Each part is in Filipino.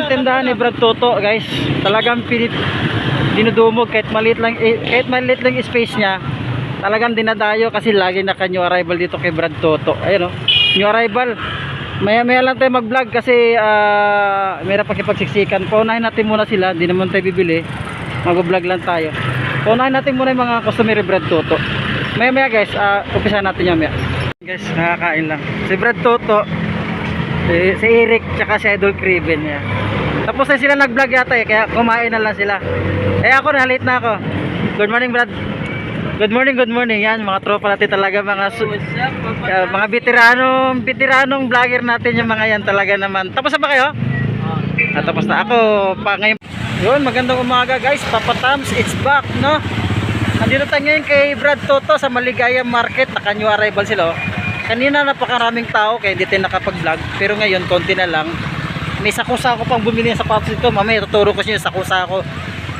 tindahan ni Brad Toto, guys. Talagang dinudumog kahit maliit lang space niya. Talagang dinadayo kasi lagi naka-new arrival dito kay Brad Toto. Ayun, oh. New arrival. Maya lang tayo mag-vlog kasi mayroon pakipagsiksikan. Paunahin natin muna sila, hindi naman tayo bibili. Mag-vlog lang tayo. Paunahin natin muna yung mga customer ni Brad Toto. Maya guys, umpisa natin yan maya. Guys, nakakain lang. Si Brad Toto, si Eric, tsaka si Idol Criven. Yeah. Tapos na sila nag-vlog yata kaya kumain na lang sila. Ako na, late na ako. Good morning, Brad. Good morning. Yan, mga tropa natin talaga, mga veteranong vlogger natin yung mga yan talaga naman. Tapos na ba kayo? Tapos na ako pa ngayon. Yun, magandang umaga guys. Papa Tams, it's back, no? Nandito tayo ngayon kay Brad Toto sa Maligaya Market. Naka-new arrival sila. Kanina napakaraming tao kaya hindi tayo nakapag-vlog. Pero ngayon, konti na lang. May sakusa ako pang bumili ng sapatos dito. Mamaya tuturo ko siya yung sakusa ako.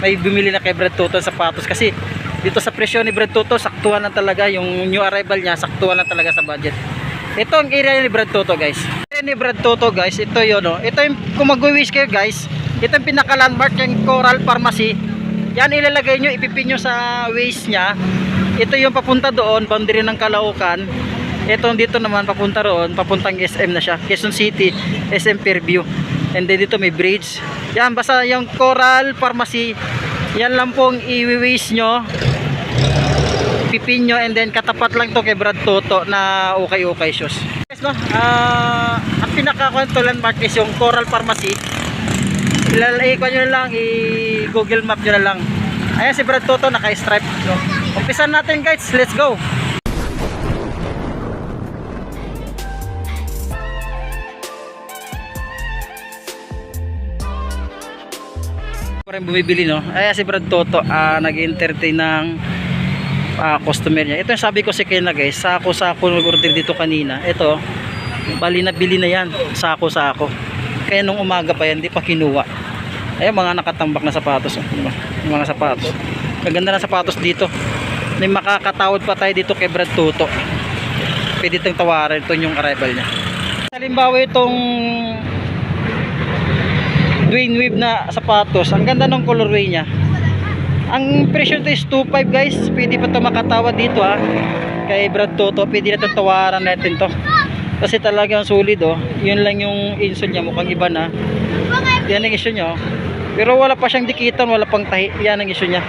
May bumili na kay Brad Toto ng sapatos kasi dito sa presyo ni Brad Toto, saktuhan lang talaga yung new arrival niya, saktuhan lang talaga sa budget. Ito ang area ni Brad Toto, guys. Area ni Brad Toto, guys, ito yun, no? Ito yung, kung mag-wish kayo, guys, ito yung pinaka-landmark yung Coral Pharmacy. Yan ilalagay nyo, ipipin nyo sa waist niya. Ito yung papunta doon, boundary ng Caloocan. Ito dito naman, papunta roon, papuntang SM na siya, Quezon City, SM Fairview. And then dito may bridge. Yan, basta yung Coral Pharmacy, yan lang pong i-waste nyo, pipin nyo, and then katapat lang to kay Brad Toto na okay shoes. Guys, no? Ang pinaka-control landmark is yung Coral Pharmacy. Ilalagay nyo na lang, i-google map nyo na lang. Ayan si Brad Toto, naka-stripe, no? Umpisan natin guys, let's go. Rin bumibili, no? Ay si Brad Toto nag-entertain ng customer niya. Ito yung sabi ko si Kena, guys, sako nag-order dito kanina. Ito bali na bili na yan, sako kaya nung umaga pa yan, di pa kinuha. Ayun, mga nakatambak na sapatos, diba? Yung mga sapatos, kaganda na sapatos dito. May makakatawad pa tayo dito kay Brad Toto. Pwede itong tawaran, ito yung arrival niya. Halimbawa itong Dwayne Wave na sapatos, ang ganda ng colorway niya. Ang presyo nito is 2.5 guys. Pwede pa ito makatawad dito kay Brad Toto, pwede na itong tawaran natin to kasi talagang solid, oh. Yun lang yung insole niya, mukhang iba na. Yan ang issue niya, oh. Pero wala pa siyang dikitan, wala pang tahi. Yan ang issue niya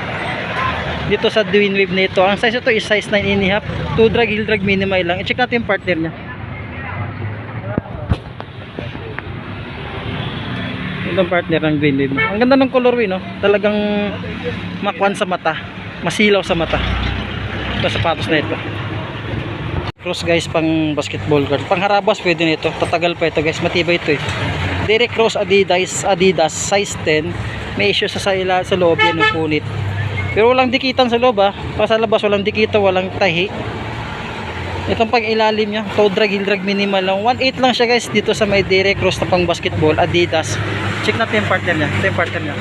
dito sa Dwayne Wave na ito. Ang size ito is size 9.5, 2 drag, heel drag, minimal lang. I-check natin yung partner niya. Itong partner ng Dwayne Wave. Ang ganda ng colorway, no? Talagang makwan sa mata, masilaw sa mata. Ito sapatos na ito. Cross guys, pang basketball card. Pang harabas pwede nito. Tatagal pa ito guys, matibay ito eh. Direct cross Adidas size 10. May issue sa loob yan ng punit. Pero walang dikitan sa loob sa labas walang dikitan, walang tahi. Itong pang ilalim niya, toe drag, heel drag, minimal lang. 1.8 lang siya guys dito sa may direct cross na pang basketball Adidas. Check natin yung partner niya. Ito yung partner niya.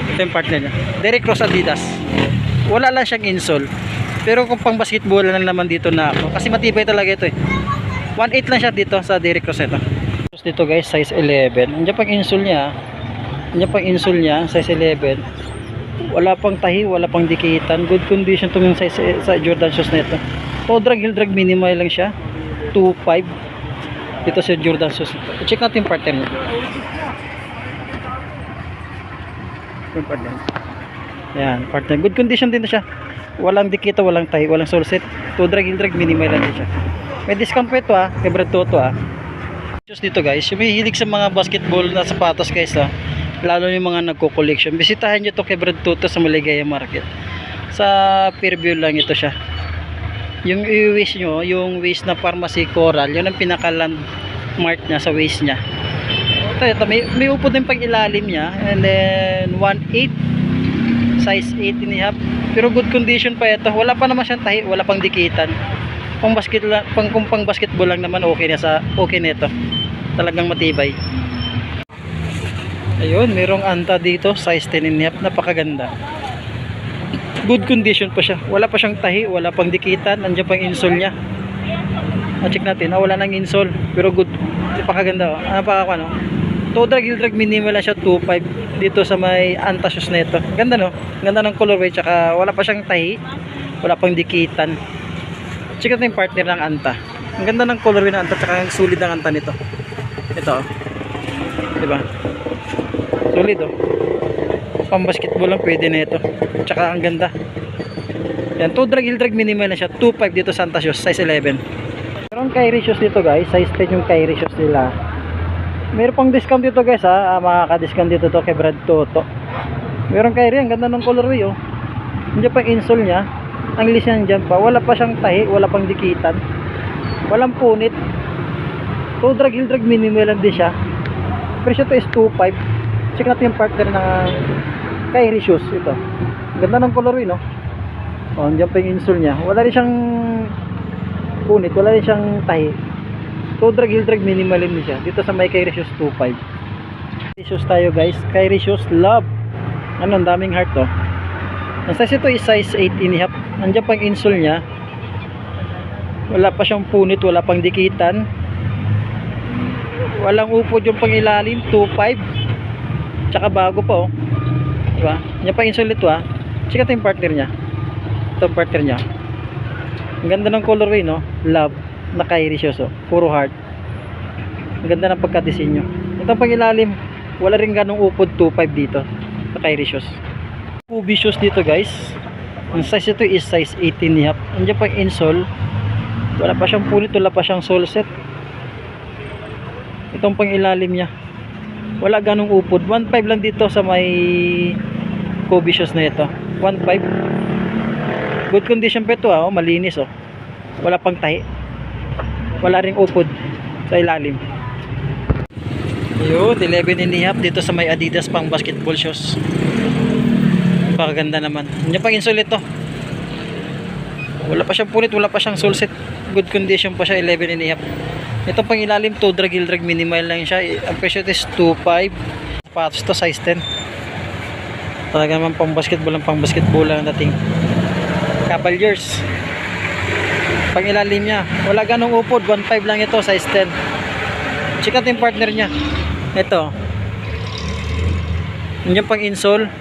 Ito yung partner niya. Direct cross Adidas. Wala lang siyang insole. Pero kung pang basketball lang naman dito na ako. Kasi matibay talaga ito eh. 1.8 lang siya dito sa direct cross ito. Tapos dito guys, size 11. Andiyan pang insole niya. Andiyan pang insole niya, size 11. Wala pang tahi, wala pang dikitan. Good condition itong yung size sa Jordan shoes na ito. Toe drag, heel drag, minimal lang siya. 2.5. Dito sa Jordan shoes. I-check natin yung partner niya. Yung partner. Yan, partner. Good condition din na siya. Walang dikita, walang tahi, walang sole set. Toe drag, heel drag, minimal lang din siya. May discount po ito kay Brad Toto Shoes dito guys. Yung may hilig sa mga basketball na sapatos guys lalo yung mga nagko-collection. Bisitahin nyo to kay Brad Toto sa Maligaya Market. Sa Fairview lang ito siya. Yung i-waist nyo, yung waist na Pharmacy Coral, yun ang pinaka-landmark niya sa waist niya. Ito may upo din pang ilalim niya. And then 1.8 size 8.5. Pero good condition pa ito. Wala pa naman siyang tahi, wala pang dikitan. Pang basketball lang naman okay na ito. Talagang matibay. Ayun, merong anta dito, size 10.5, napakaganda. Good condition pa siya. Wala pa siyang tahi, wala pang dikitan, nandiyan pang insole niya. Check natin, wala nang insole, pero good. Napakaganda oh. Ano? Toe drag, heel drag minimal lang siya 2.5 dito sa may Anta shoes na ito. Ganda no? Ganda ng colorway, tsaka wala pa siyang tahi. Wala pang dikitan. Check natin yung partner ng Anta. Ang ganda ng colorway ng Anta, tsaka ang sulit ng Anta nito. Ito oh. Diba? Sulit oh. Pang basketball lang pwede na ito. Tsaka ang ganda. Yan, toe drag, heel drag minimal na siya 2.5 dito sa Anta shoes, size 11. Meron Kyrie shoes dito guys, size 10 yung Kyrie shoes nila. Meron pang discount dito guys ha, makaka-discount dito to kay Brad Toto. Meron Kyrie, ang ganda ng colorway oh. Hindi pang insole niya, ang linis niyan dyan pa, wala pa siyang tahi, wala pang dikitan, walang punit. Toe drag, heel drag minimal lang din siya. Presyo to is 2.5. Check natin yung partner ng Kyrie shoes ito. Ganda ng colorway no. Oh, dyan pa yung insole niya, wala rin siyang punit, wala rin siyang tahi. Toe drag, heel drag minimal din siya dito sa may Kyrie shoes 2.5. Kyrie shoes tayo guys, Kyrie shoes love. Ano, ang daming heart to. Ang size ito is size 8.5. Andiyan pang insole niya, wala pa siyang punit, wala pang dikitan, walang upod yung pang ilalim, 2.5. Tsaka bago pa oh, diba? Yan pang insole ito ah. Check natin yung partner niya. Ito yung partner niya. Ang ganda ng colorway no, love na Kyrie shoes oh. Puro heart. Ang ganda ng pagka-disenyo. Ito pang ilalim, wala rin ganong upod, 2.5 dito sa Kyrie shoes. Pubi shoes dito guys. Ang size ito is size 18.5. Andiyan pang insole, wala pa siyang punit, wala pa siyang sole set. Itong pang ilalim niya, wala ganong upod, 1.5 lang dito sa may Kobe shoes na ito. 1.5. Good condition pa ito oh, malinis oh. Wala pang tahi, wala ring upod sa ilalim. Yun, 11.5 dito sa may Adidas pang basketball shoes. Napakaganda naman. Yan pang insole ito, wala pa siyang punit, wala pa siyang sole set, good condition pa siya, 11.5. Ito pang ilalim, toe drag, heel drag minimal lang siya. Ang presyo is 2.5. Sapatos to size 10. Talaga naman pang basketball lang dating. Cavaliers. Pang ilalim niya, wala ganong upod, 1.5 lang ito, size 10. Check natin yung partner niya. Ito. Yung pang insole,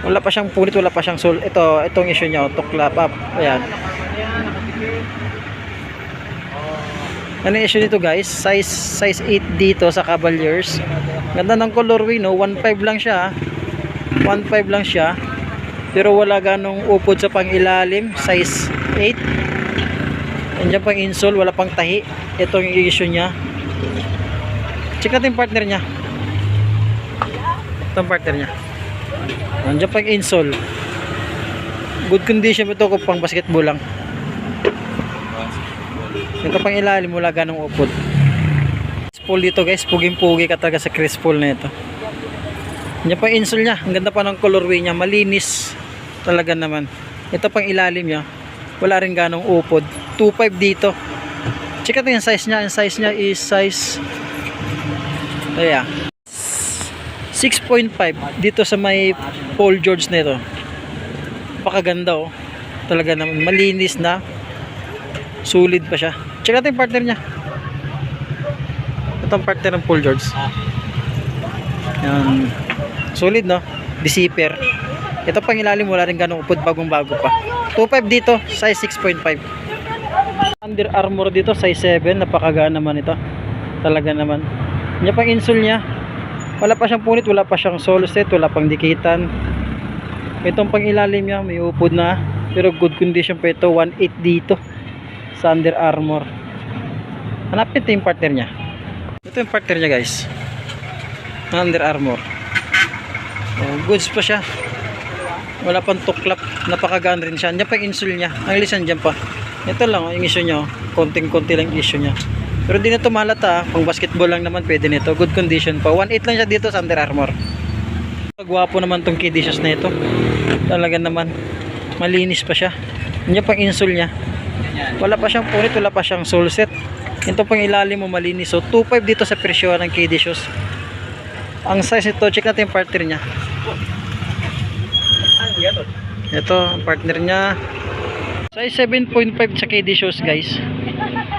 wala pa siyang punit, wala pa siyang sole. Itong issue niya, tuklap up. Ayan. Ano yung issue nito guys? Size 8 dito sa Cavaliers. Ganda ng colorway no, 1.5 lang siya. 1.5 lang siya. Pero wala ganong upod sa pangilalim, size 8. Andiyan pang insole, wala pang tahi. Ito yung issue niya. Check natin yung partner niya. Ito yung partner niya. Andiyan pang insole. Good condition ito kung pang basketball lang. Ito pang ilalim, wala ganong upod. Crisp dito guys, puging-pugi ka talaga sa crisp na ito. Yan pang insole niya, ang ganda pa ng colorway niya, malinis talaga naman. Ito pang ilalim niya, wala rin ganong upod, 2.5 dito. Check natin yung size niya. Yung size niya is size 6.5 dito sa may Paul George na ito. Napakaganda oh, talaga naman, malinis na, sulit pa siya. Check natin yung partner niya. Itong partner ng Paul George. Yan. Solid no? Deceiver. Ito pang ilalim, wala rin ganong upod, bagong bago pa. 2.5 dito, size 6.5. Under Armour dito, size 7. Napakagana naman ito. Talaga naman. Yan pang insole niya, wala pa siyang punit, wala pa siyang sole set, wala pang dikitan. Itong pang ilalim niya, may upod na, pero good condition pa ito. 1.8 dito sa Under Armour. Hanapin ito yung partner niya. Ito yung partner niya guys, Under Armour. Goods pa siya, wala pang tuklap, napakagaan rin siya. Diyan pa yung insole niya, ang lisan dyan pa. Ito lang yung issue niya, konting-konti lang yung issue niya. Pero di na ito malata, pang basketball lang naman pwede nito. Good condition pa, 1.8 lang siya dito sa Under Armour. Gwapo naman tong KD shoes na ito. Talaga naman, malinis pa siya. Diyan pang insole niya, wala pa siyang punit, wala pa siyang sole set. Ito pang ilalim mo malinis. So 2.5 dito sa presyo ng KD shoes. Ang size nito, check natin yung partner niya. Ito ang partner niya, size 7.5 sa KD shoes guys.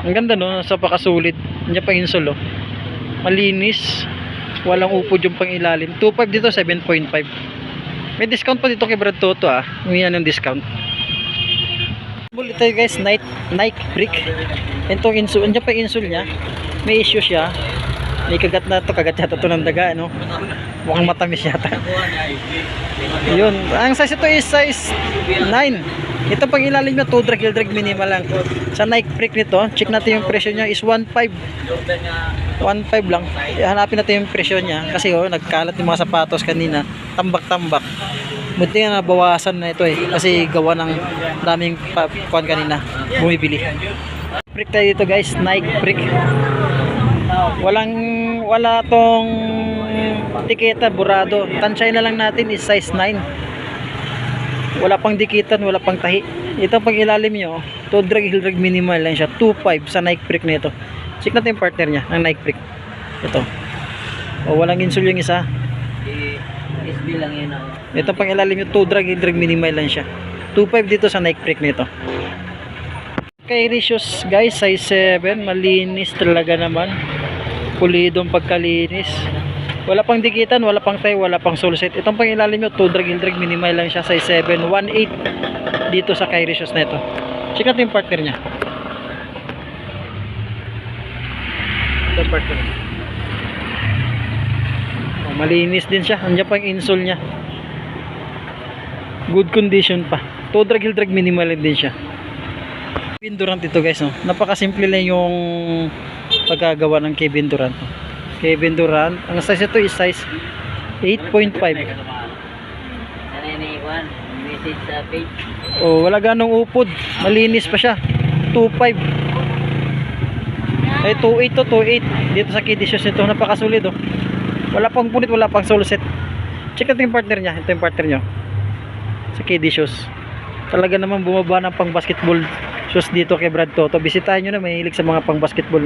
Ang ganda no, sa pakasulit. Nandiyan pa insole, oh. Malinis. Walang upod yung pang ilalim. 2.5 dito, 7.5. May discount pa dito kay Brad Toto, ah. Umiyan yung discount. Ito guys, Nike brick. Itong insole, andyan pa yung insole niya. May issue siya. May kagat na to, kagat yata to ng daga, no? Mukhang matamis yata. Yun, ang size ito is size 9. Ito pang ilalim na 2 drag minimal lang. Sa Nike brick nito, check natin yung presyo niya is 1.5. 1.5 lang. Hanapin natin yung presyo niya kasi oh, nagkalat yung mga sapatos kanina. Tambak-tambak. Buti nga nabawasan na ito eh kasi gawa ng daming kuan kanina bumibili. Brick tayo dito guys, Nike brick. Wala tong tiketa, burado. Tansay na lang natin is size 9. Wala pang dikitan, wala pang tahi. Ito pang ilalim nyo, 2 drag minimal lang siya, 2.5 sa Nike brick nito. Check natin yung partner niya ng Nike brick. Ito. O, walang insole yung isa. SB lang yun. Ito pang ilalim yung 2 drag minimal lang siya. 2.5 dito sa Nike brick nito. Kay Ricious guys, size 7, malinis talaga naman. Pulidong pagkalinis. Wala pang dikitan, wala pang tie, wala pang sole set. Itong pang ilalim nyo, 2 drag minimal lang siya, size 7, 1.8 dito sa Kay Ricious na ito. Check natin yung partner niya. Ito yung partner niya. Oh, malinis din siya. Andiyan pa yung insole niya. Good condition pa. 2 drag minimal din siya. Kevin Durant ito guys, no? Napakasimple lang yung pagkagawa ng Kevin Durant. Kevin Durant, ang size ito is size 8.5. Message sa page. Oh, wala ganong upod. Malinis pa siya. 2.5. Ay 2.8 to 2.8. Dito sa Kiddy Shoes nito, napakasulit oh. Wala pang punit, wala pang sole set. Check natin yung partner niya. Ito yung partner niya. Sa Kiddy Shoes. Talaga naman bumaba ng pang basketball shoes dito kay Brad Toto. Bisitahin nyo na, may hilig sa mga pang basketball.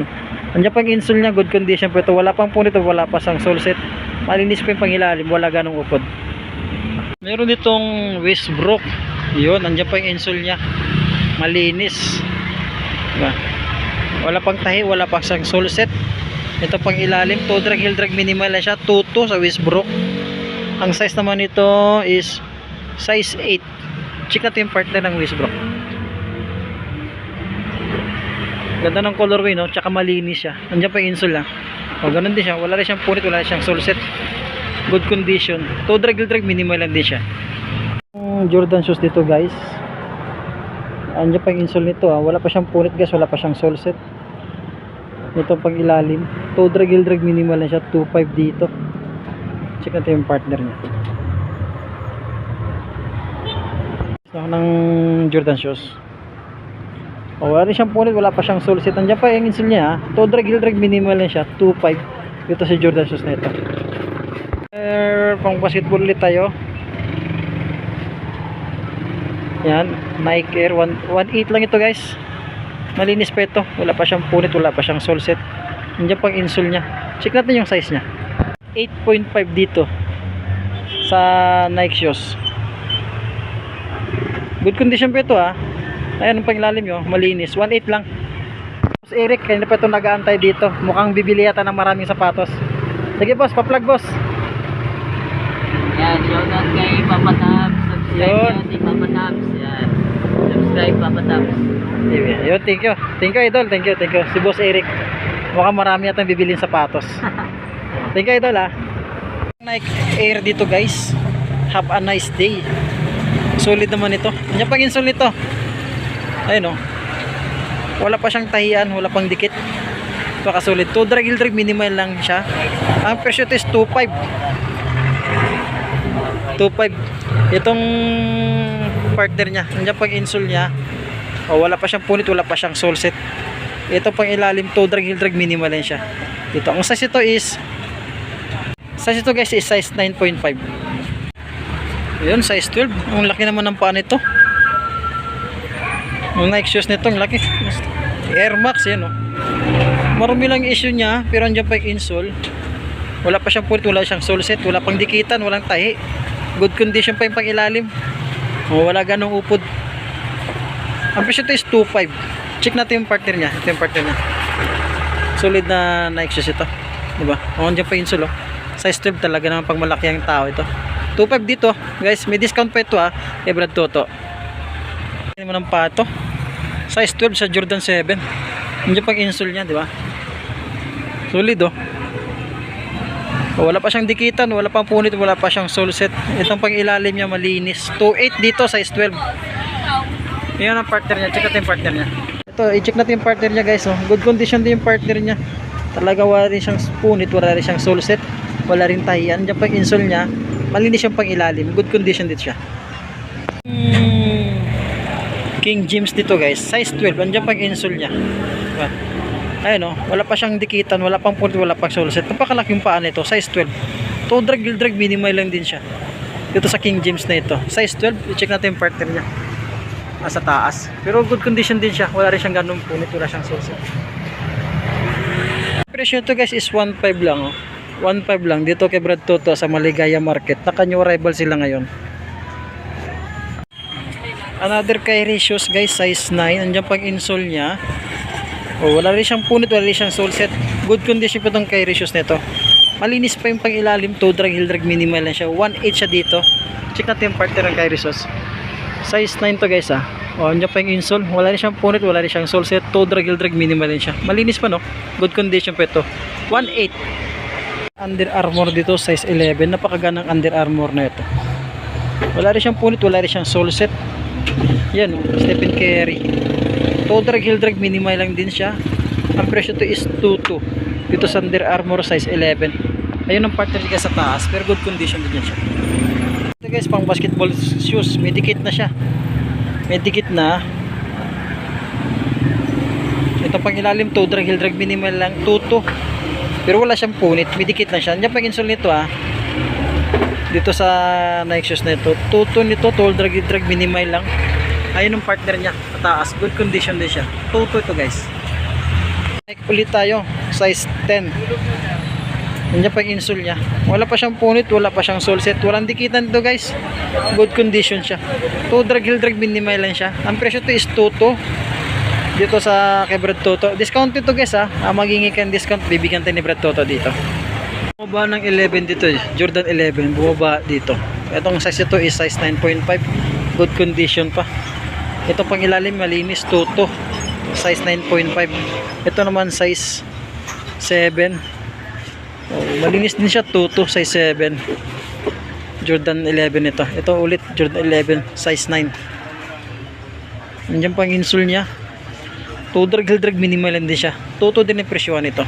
Andiyan pang insole niya, good condition po ito. Wala pang punit, wala pa sang sole set. Malinis pa yung pangilalim, wala ganong upod. Meron ditong Westbrook. Yun, andiyan pa yung insole niya. Malinis. Diba? Wala pang tahi, wala pang sang sole set. Ito pang ilalim, 2 drag minimal na siya, 2.2 sa Westbrook. Ang size naman nito is size 8. Check natin yung partner ng Westbrook. Ganda ng colorway, no? Tsaka malinis siya. Andiyan pa yung insole lang. O, ganun din siya. Wala rin siyang punit, wala rin siyang sole set. Good condition. 2 drag minimal lang din siya. Jordan shoes dito guys. Andiyan pa yung insole nito, ah. Wala pa siyang punit guys, wala pa siyang sole set. Ito pang ilalim. 2 drag minimal lang siya, 2.5 dito. Check natin yung partner niya. So, ng Jordan shoes. O, wala rin siyang punit, wala pa siyang sole set. Andiyan pa yung insole niya, 2 drag minimal lang siya, 2.5 dito sa Jordan shoes na ito. Pang basketball ulit tayo. Yan, Nike Air 1.8 lang ito guys. Malinis pa ito, wala pa siyang punit, wala pa siyang sole set. Andiyan pang insole niya. Check natin yung size niya. 8.5 dito sa Nike shoes. Good condition pa ito, ah. Ayan ang pangilalim nyo, malinis. 1.8 lang. Boss Eric, kanina pa ito nag-aantay dito. Mukhang bibili yata ng maraming sapatos. Sige boss, pa-plug boss. Yan, shoutout kay Papa Tabs. Subscribe nyo si Papa Tabs. Yan. Subscribe Papa Tabs. Yun, thank you. Thank you idol, thank you. Si Boss Eric. Mukhang marami yata bibilin sapatos. Thank you idol, ah. Nike Air dito guys. Have a nice day. Solid naman ito. Andiyan pang insole nito. Ayun oh. Wala pa siyang tahian, wala pang dikit. Pakasulit. 2 drag minimal lang siya. Ang presyo is 2.5. 2.5. Itong partner niya, nandiyan pang insole niya. O, wala pa siyang punit, wala pa siyang sole set. Ito pang ilalim, 2 drag minimal lang siya. Dito, ang size ito guys is size 9.5. Ayun, size 12. Ang laki naman ng paa nito. Yung Nike shoes nito, ang laki. Air Max, yan o. Marami lang issue niya, pero andyan pa yung insole. Wala pa siyang punit, wala siyang sole set, wala pang dikitan, walang tahi. Good condition pa yung pang ilalim. O, wala ganong upod. Ang presyo ito is 2.5. Check natin yung partner niya. Ito yung partner niya. Solid na Nike shoes ito. Diba? O, andyan pa insole, oh. Size 12 talaga naman pag malaki ang tao ito. 2.5 dito, guys. May discount pa ito, ha. Kay Brad Toto. Hindi mo ng pato. Size 12 sa Jordan 7. Andyan pang insole niya, diba? Solid, oh. Wala pa siyang dikitan, wala pang punit, wala pa siyang sole set. Itong pang ilalim niya malinis. 2.8 dito, size 12. Yan ang partner niya. Check natin yung partner niya. Ito, i-check natin yung partner niya, guys, oh. Good condition din yung partner niya. Talaga wala rin siyang punit, wala rin siyang sole set, wala rin tahiyan. Diyan pang insole niya, malinis yung pang ilalim. Good condition dito siya. King James dito, guys, size 12. Andiyan pang insole niya, diba? Ayun, oh, wala pa siyang dikitan, wala pang punit, wala pang sole set. Napakalaking paa nito, size 12. Toe drag, heel drag, minimal lang din siya dito sa King James na ito, size 12. I-check natin yung partner niya nasa taas, pero good condition din siya, wala rin siyang ganun punit, wala siyang sole set. Presyo nito, guys, is 1.5 lang, oh. 1.5 lang dito kay Brad Toto sa Maligaya Market. Naka-new arrival sila ngayon. Another Kyrie shoes, guys, size 9. Andiyan pang insole niya. Oh, wala rin siyang punit, wala rin siyang sole set. Good condition pa itong Kyrie shoes nito. Malinis pa yung pang ilalim, toe drag, heel drag, minimal lang siya. 1.8 siya dito. Check natin yung partner ng Kyrie shoes. Size 9 to, guys, ah. Oh, andyan pa yung insole, wala rin siyang punit, wala rin siyang sole set, toe drag, heel drag, minimal din siya. Malinis pa, no? Good condition pa ito. 1.8. Under Armour dito, size 11. Napakagandang Under Armour na ito. Wala rin siyang punit, wala rin siyang sole set. Yan, Stephen Curry. Toe drag, heel drag, minimal lang din siya. Ang presyo to is 2.2 dito sa Under Armour, size 11. Ayun ang partner niya sa taas, pero good condition din siya. Ito, guys, pang basketball shoes. May dikit na siya. May dikit na. Ito pang ilalim, toe drag, heel drag, minimal lang, 2.2. Pero wala siyang punit, may dikit lang siya. Andiyan pang insole nito, ah. Dito sa Nike shoes na ito, 2.2 nito, toe drag, heel drag, minimal lang. Ayun ang partner niya sa taas, good condition din siya. 2.2 ito, guys. Nike ulit tayo, size 10. Andiyan pang insole niya, wala pa siyang punit, wala pa siyang sole set, walang dikitan dito, guys. Good condition siya. Toe drag, heel drag, minimal lang siya. Ang presyo to is 2.2 dito sa kay Brad Toto. Discount ito, guys, ha. Magiging kan discount, bibigyan tayo ni Brad Toto dito. Bumaba ng 11 dito, Jordan 11, bumaba dito. Itong size ito is size 9.5. Good condition pa. Ito pang ilalim, malinis, 2.2. Size 9.5. Ito naman size 7. Oh, malinis din siya, 2.2, size 7. Jordan 11 ito. Ito ulit, Jordan 11, size 9. Nandiyan pang insole niya. Toe drag, heel drag, minimal lang din siya. 2.2 din yung presyo nito.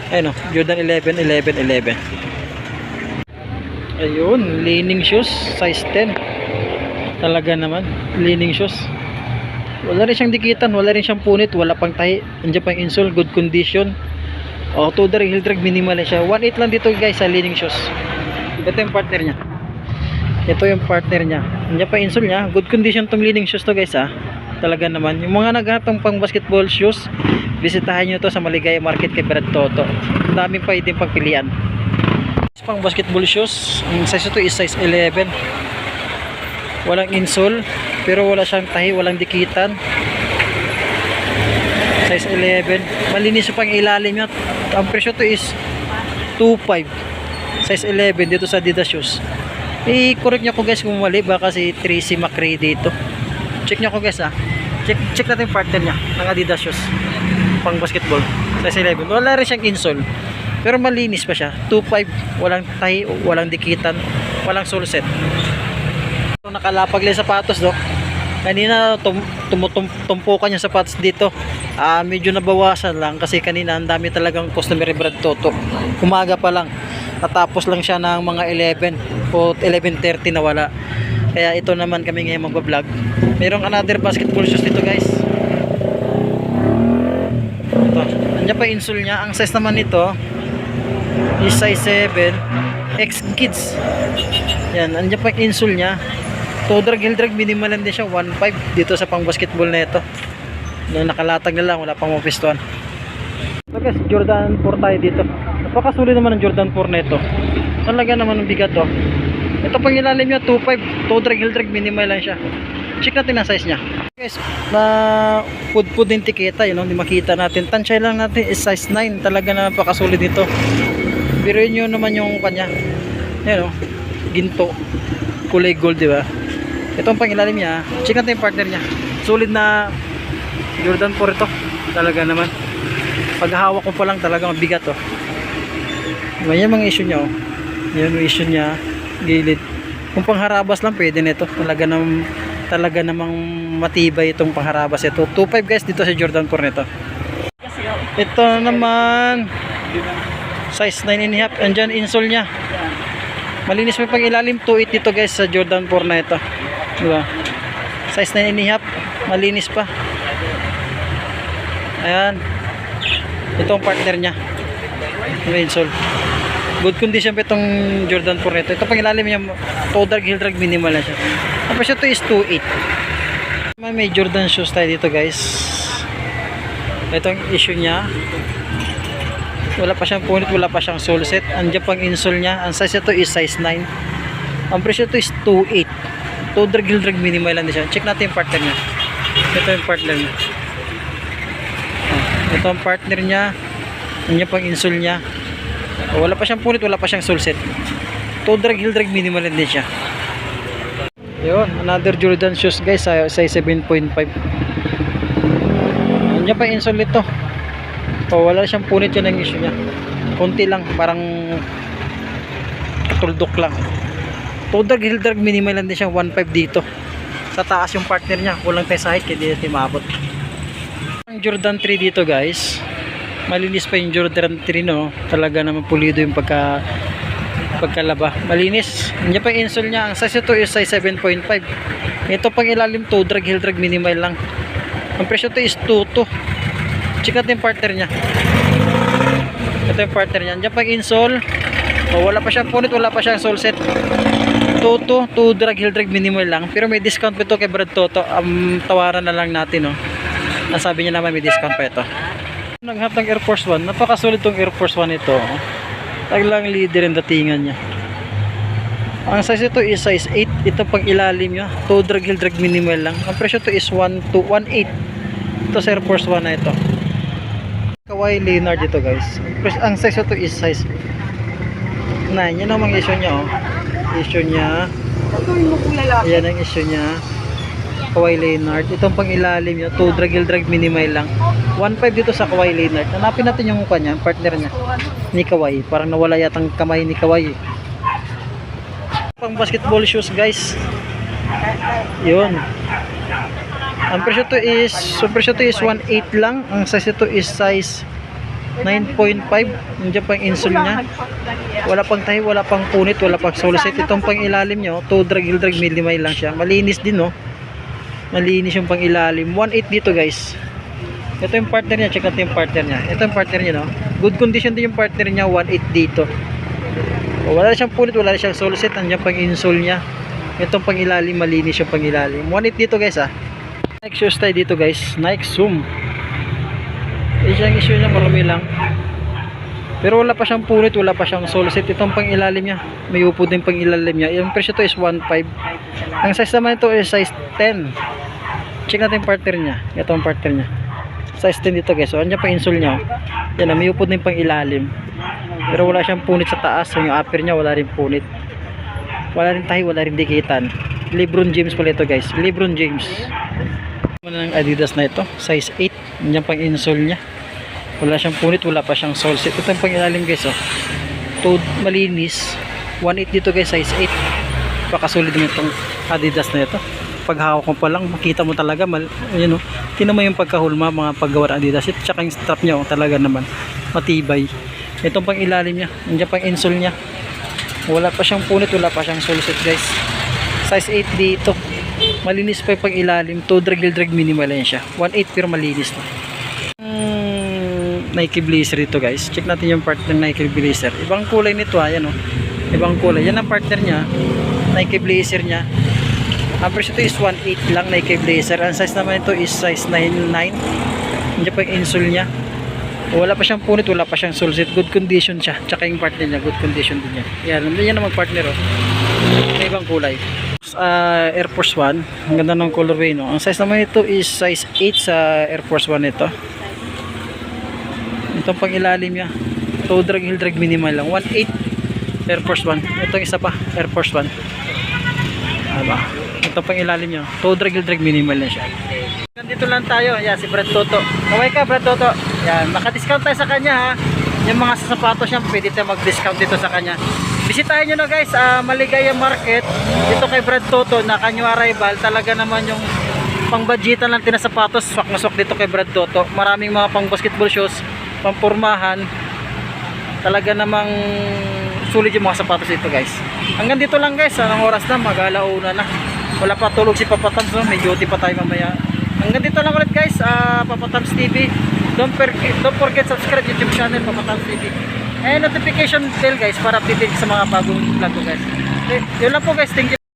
Ayun, oh, Jordan 11, 11, 11. Ayun, leaning shoes, size 10. Talaga naman, leaning shoes. Wala rin siyang dikitan, wala rin siyang punit, wala pang tahi. Nandiyan pang insole, good condition. Oh, toe drag, heel drag, minimal lang siya. 1.8 lang dito, guys, sa leaning shoes. Ito yung partner niya. Ito yung partner niya. Nandiyan pang insole niya. Good condition tong leaning shoes to, guys, ha. Talaga naman. Yung mga naghanap ng pang basketball shoes, bisitahin nyo to sa Maligaya Market kay Brad Toto. Ang daming pwedeng pagpilian. Pang basketball shoes, ang size ito is size 11. Walang insole, pero wala siyang tahi, walang dikitan. Size 11. Malinis pang ilalim niya. Ang presyo to is 2.5. Size 11 dito sa Adidas shoes. I-correct nyo ko, guys, kung mali. Baka si Tracy McRae dito. Check nyo ko, guys, ha. Check natin yung partner niya ng Adidas shoes pang basketball, size 11. Wala rin siyang insole, pero malinis pa siya. 2.5, walang tahi, walang dikitan, walang sole set. Nakalapag lang sapatos, Dok. Kanina tumpukan yung sapatos dito. Medyo nabawasan lang kasi kanina ang dami talagang customer Brad Toto. Umaga pa lang, natapos lang siya ng mga 11 o 11:30 na wala. Kaya ito naman kami ngayon magbablog. Mayroong another basketball shoes dito, guys. Ito, nandiyan pa insole niya. Ang size naman nito is size 7 X Kids. Yan, nandiyan pa insole niya. Toe drag, heel drag, minimal lang din siya. 1.5 dito sa pang basketball na ito. Nakalatag na lang, wala pang mapistuan. So, guys, Jordan 4 tayo dito. Napakasulit naman ng Jordan 4 na ito. Talaga naman ang bigat, oh. Ito pang ilalim niya, 2.5. Toe drag, heel drag, minimal lang siya. Check natin ang size niya. Guys, na pud din tiketa, yun, hindi makita natin. Tansya lang natin is size 9. Talaga na napakasulit nito. Biruin nyo naman yung kanya. Yan, ginto. Kulay gold, di ba? Ito ang pangilalim niya. Check natin yung partner niya. Solid na Jordan 4 ito. Talaga naman. Pag hawak ko pa lang talaga mabigat, oh. Diba, yan mga issue niya, oh. Yan yung issue niya. Gilid. Kung pangharabas lang pwede nito. Talaga namang matibay itong pangharabas ito. 2.5 guys dito sa Jordan 4 nito. Ito naman size 9.5. Andyan insole niya. Malinis may pang ilalim. 2.8 dito guys sa Jordan 4 na ito. Diba? Size 9.5. Malinis pa. Ayan. Ito ang partner niya. Yung insole. Good condition pa itong Jordan 4 nito. Ito pang ilalim niya. Toe drag, heel drag, minimal na siya. Tapos ito is 2.8. May Jordan shoes tayo dito guys. Ito ang issue niya. Wala pa siyang punit, wala pa siyang sole set. Andiyan pang insole niya. Ang size ito is size 9. Ang presyo ito is 2.8. Toe drag, heel drag, minimal lang din siya. Check natin yung partner niya. Ito yung partner niya. Ito ang partner niya. Andiyan pang insole niya. Wala pa siyang punit, wala pa siyang sole set. Toe drag, heel drag, minimal lang din siya. Yun, another Jordan shoes guys, size 7.5. Andiyan pa yung insole ito. Wala siyang punit, yun ang issue niya. Kunti lang, parang tuldok lang. Toe drag, heel drag, minimal lang din siya. 1.5 dito. Sa taas yung partner niya, kulang tayo sa height, kaya di maabot. Ang Jordan 3 dito guys, malinis pa yung Jordan 3, no. Talaga naman pulido yung pagkalaba. Malinis. Hindi pa yung insole niya. Ang size ito is size 7.5. Ito pang ilalim, toe drag, heel drag, minimal lang. Ang presyo ito is 2.2. Check natin yung partner niya. Ito yung partner niya. Andiyan pang insole. Wala pa siyang punit, wala pa siyang sole set. 2.2, toe drag, heel drag, minimal lang. Pero may discount pa ito kay Brad Toto. Tawaran na lang natin, no. Ang sabi niya naman may discount pa ito. Naghanap ng Air Force 1. Napakasulit tong Air Force 1 ito. Taglang leader yung datingan niya. Ang size ito is size 8. Ito pang ilalim niya. Toe drag, heel drag, minimal lang. Ang presyo ito is 1.8. Ito sa Air Force 1 na ito. Kawhi Leonard ito guys. Ang size ito is size 9. Yan ang mga issue niya, oh. Issue niya. Yan ang issue niya. Kawhi Leonard. Itong pang ilalim niya. Toe drag, heel drag, minimal lang. 1.5 dito sa Kawhi Leonard. Hanapin natin yung mukha niya, partner niya ni Kawhi. Parang nawala yatang kamay ni Kawhi. Pang basketball shoes guys. Yun. Ang presyo to is 1.8 lang. Ang size ito is size 9.5. Nandiyan pang insole niya. Wala pang tahi, wala pang punit, wala pang sole set. Itong pang ilalim niya, toe drag, heel drag, minimal lang siya. Malinis din, no. Malinis yung pang ilalim. 1.8 dito guys. Ito yung partner niya, check natin yung partner niya. Ito yung partner niya, no. Good condition din yung partner niya, 1.8 dito. Wala siyang punit, wala siyang sole set. Nandiyan pang insole niya. Itong pang ilalim, malinis yung pang ilalim. 1.8 dito guys, ah. Nike shoes tayo dito guys, Nike Zoom. Isang issue niya, marami lang. Pero wala pa siyang punit, wala pa siyang sole set. Itong pang ilalim niya, may upo din pang ilalim niya. Yung presyo to is 1.5. Ang size naman ito is size 10. Check natin yung partner niya. Ito ang partner niya. Size 10 dito guys. So andyan pa insole niya. Yan, may upo din pang ilalim. Pero wala siyang punit sa taas. So yung upper niya wala rin punit. Wala rin tahi, wala rin dikitan. LeBron James pala ito guys. LeBron James. Muna ng Adidas na ito. Size 8. Andyan pang insole niya. Wala siyang punit, wala pa siyang sole set. Ito yung pang ilalim guys, oh. Toe malinis. 1.8 dito guys, size 8. Pakasulit din itong Adidas na ito. Pag hawak mo pa lang, makita mo talaga, yun, oh. Tingnan mo yung pagkahulma, mga paggawa ng Adidas. At saka yung strap niya, oh, talaga naman matibay. Itong pang ilalim niya, nandiyan pang insole niya. Wala pa siyang punit, wala pa siyang sole set guys. Size 8 dito. Malinis pa yung pang ilalim. Toe drag, heel drag, minimal yan siya. 1.8 pero malinis na. Nike Blazer ito guys. Check natin yung part ng Nike Blazer. Ibang kulay nito, ayan, oh. Ibang kulay. Yan ang partner niya. Nike Blazer niya. Ang presyo ito is 1.8 lang, Nike Blazer. Ang size naman ito is size 9.9. Hindi pa yung insole niya. Wala pa siyang punit, wala pa siyang sole set. Good condition siya. Tsaka yung partner niya, good condition din niya. Yan naman partner, oh. May ibang kulay. Air Force 1. Ang ganda ng colorway, no? Ang size naman ito is size 8 sa Air Force 1 ito. Itong pang ilalim niya. Toe drag, heel drag minimal lang. 1.8 Air Force 1. Itong isa pa, Air Force 1. Aba. Ito pang ilalim niya. Toe drag, heel drag minimal na siya. Nandito lang tayo. Yan, si Brad Toto. Kaway ka, Brad Toto. Yan, naka-discount tayo sa kanya, ha. Yung mga sapatos niya, pwede tayo mag-discount dito sa kanya. Bisitahin nyo na guys, Maligaya Market. Dito kay Brad Toto na kanyo arrival. Talaga naman yung pang-budgetan lang tinasapatos. Swak na swak dito kay Brad Toto. Maraming mga pang-basketball shoes, pang-pormahan. Talaga namang sulit yung mga sapatos dito guys. Hanggang dito lang guys. Anong oras na? Mag-alauna na. Wala pa tulog si Papa Tams, no? May duty pa tayo mamaya. Hanggang dito lang ulit guys, Papa Tams TV. Don't forget subscribe YouTube channel Papa Tams TV. And notification bell guys para update sa mga bagong vlog ko guys. Okay, yun lang po guys. Thank you.